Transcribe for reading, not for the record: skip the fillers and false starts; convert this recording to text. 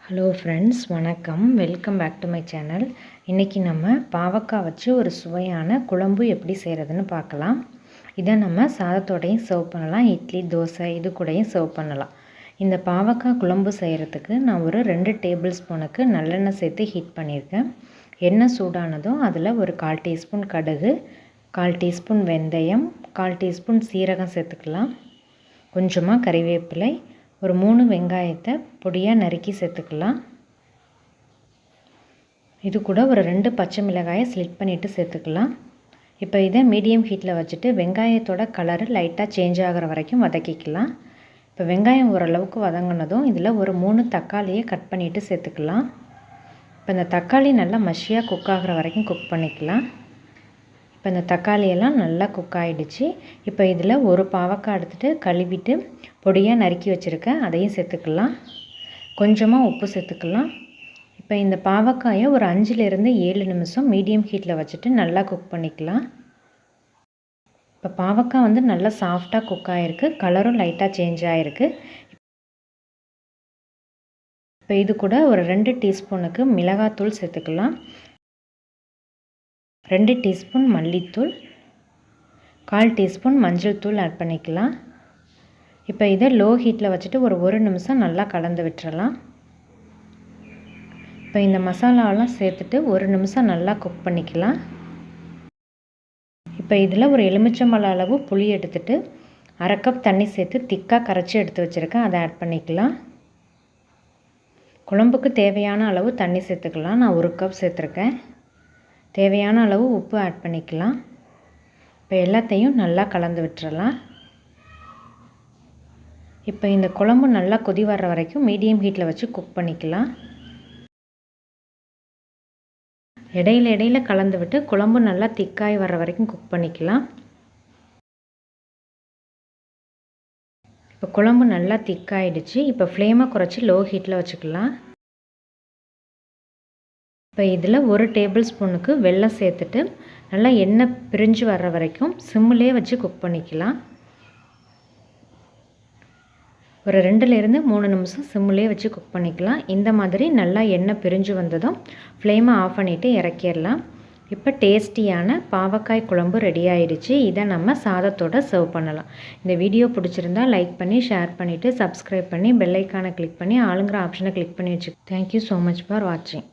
Hello friends, வணக்கம். Welcome back to my channel. இன்றைக்கி நம்ம பாவக்காய் வச்சு ஒரு சுவையான குழம்பு எப்படி செய்கிறதுன்னு பார்க்கலாம். இதை நம்ம சாதத்தோடையும் சர்வ் பண்ணலாம், இட்லி தோசை இது கூடயும் சர்வ் பண்ணலாம். இந்த பாவக்காய் குழம்பு செய்கிறதுக்கு நான் ஒரு 2 டேபிள் ஸ்பூனுக்கு நல்லெண்ணெய் சேர்த்து ஹீட் பண்ணியிருக்கேன். எண்ணெய் சூடானதும் அதில் ஒரு 1/4 டீஸ்பூன் கடுகு, 1/4 டீஸ்பூன் வெந்தயம், 1/4 டீஸ்பூன் சீரகம் சேர்த்துக்கலாம். கொஞ்சமாக கறிவேப்பிலை, ஒரு 3 வெங்காயத்தை பொடியாக நறுக்கி சேர்த்துக்கலாம். இது கூட ஒரு 2 பச்சை மிளகாயை ஸ்லிட் பண்ணிவிட்டு சேர்த்துக்கலாம். இப்போ இதை மீடியம் ஹீட்டில் வச்சுட்டு வெங்காயத்தோட கலரு லைட்டாக சேஞ்ச் ஆகிற வரைக்கும் வதக்கிக்கலாம். இப்போ வெங்காயம் ஓரளவுக்கு வதங்கினதும் இதில் ஒரு 3 தக்காளியை கட் பண்ணிவிட்டு சேர்த்துக்கலாம். இப்போ இந்த தக்காளி நல்லா மஷியாக குக் ஆகிற வரைக்கும் குக் பண்ணிக்கலாம். இப்போ இந்த தக்காளியெல்லாம் நல்லா குக் ஆகிடுச்சு. இப்போ இதில் ஒரு பாவக்காய் எடுத்துகிட்டு கழுவிட்டு பொடியாக நறுக்கி வச்சுருக்கேன், அதையும் சேர்த்துக்கலாம். கொஞ்சமாக உப்பு சேர்த்துக்கலாம். இப்போ இந்த பாவக்காயை ஒரு 5லேருந்து 7 நிமிஷம் மீடியம் ஹீட்டில் வச்சுட்டு நல்லா குக் பண்ணிக்கலாம். இப்போ பாவக்காய் வந்து நல்லா சாஃப்டாக குக் ஆகிருக்கு, கலரும் லைட்டாக சேஞ்ச் ஆகிருக்கு. இப்போ இது கூட ஒரு 2 டீஸ்பூனுக்கு மிளகாத்தூள் சேர்த்துக்கலாம், 2 டீஸ்பூன் மல்லித்தூள், 1/4 டீஸ்பூன் மஞ்சள் தூள் ஆட் பண்ணிக்கலாம். இப்போ இதை லோ ஹீட்டில் வச்சுட்டு ஒரு 1 நிமிஷம் நல்லா கலந்து விட்டுறலாம். இப்போ இந்த மசாலாவெல்லாம் சேர்த்துட்டு 1 நிமிஷம் நல்லா குக் பண்ணிக்கலாம். இப்போ இதில் ஒரு எலுமிச்சம்பழ அளவு புளி எடுத்துகிட்டு 1/2 கப் தண்ணி சேர்த்து திக்காக கரைச்சி எடுத்து வச்சுருக்கேன், அதை ஆட் பண்ணிக்கலாம். குழம்புக்கு தேவையான அளவு தண்ணி சேர்த்துக்கலாம். நான் 1 கப் சேர்த்துருக்கேன். தேவையான அளவு உப்பு ஆட் பண்ணிக்கலாம். இப்போ எல்லாத்தையும் நல்லா கலந்து விட்டுறலாம். இப்போ இந்த குழம்பு நல்லா கொதி வர்ற வரைக்கும் மீடியம் ஹீட்டில் வச்சு குக் பண்ணிக்கலாம். இடையில கலந்து விட்டு குழம்பு நல்லா திக்காய் வர்ற வரைக்கும் குக் பண்ணிக்கலாம். இப்போ குழம்பு நல்லா திக்காயிடுச்சு. இப்போ ஃப்ளேமை குறைச்சி லோ ஹீட்டில் வச்சுக்கலாம். இப்போ இதில் 1 டேபிள் ஸ்பூனுக்கு வெல்லம் சேர்த்துட்டு நல்லா எண்ணெய் பிரிஞ்சு வர்ற வரைக்கும் சிம்மிலே வச்சு குக் பண்ணிக்கலாம். ஒரு 2லேருந்து 3 நிமிஷம் சிம்மிலே வச்சு குக் பண்ணிக்கலாம். இந்த மாதிரி நல்லா எண்ணெய் பிரிஞ்சு வந்ததும் ஃப்ளேமை ஆஃப் பண்ணிவிட்டு இறக்கிடலாம். இப்போ டேஸ்டியான பாவக்காய் குழம்பு ரெடி ஆகிடுச்சு. இதை நம்ம சாதத்தோடு சர்வ் பண்ணலாம். இந்த வீடியோ பிடிச்சிருந்தால் லைக் பண்ணி ஷேர் பண்ணிவிட்டு சப்ஸ்கிரைப் பண்ணி பெல் ஐக்கானை கிளிக் பண்ணி ஆளுங்கிற ஆப்ஷனை கிளிக் பண்ணி வச்சு. தேங்க்யூ ஸோ மச் ஃபார் வாட்சிங்.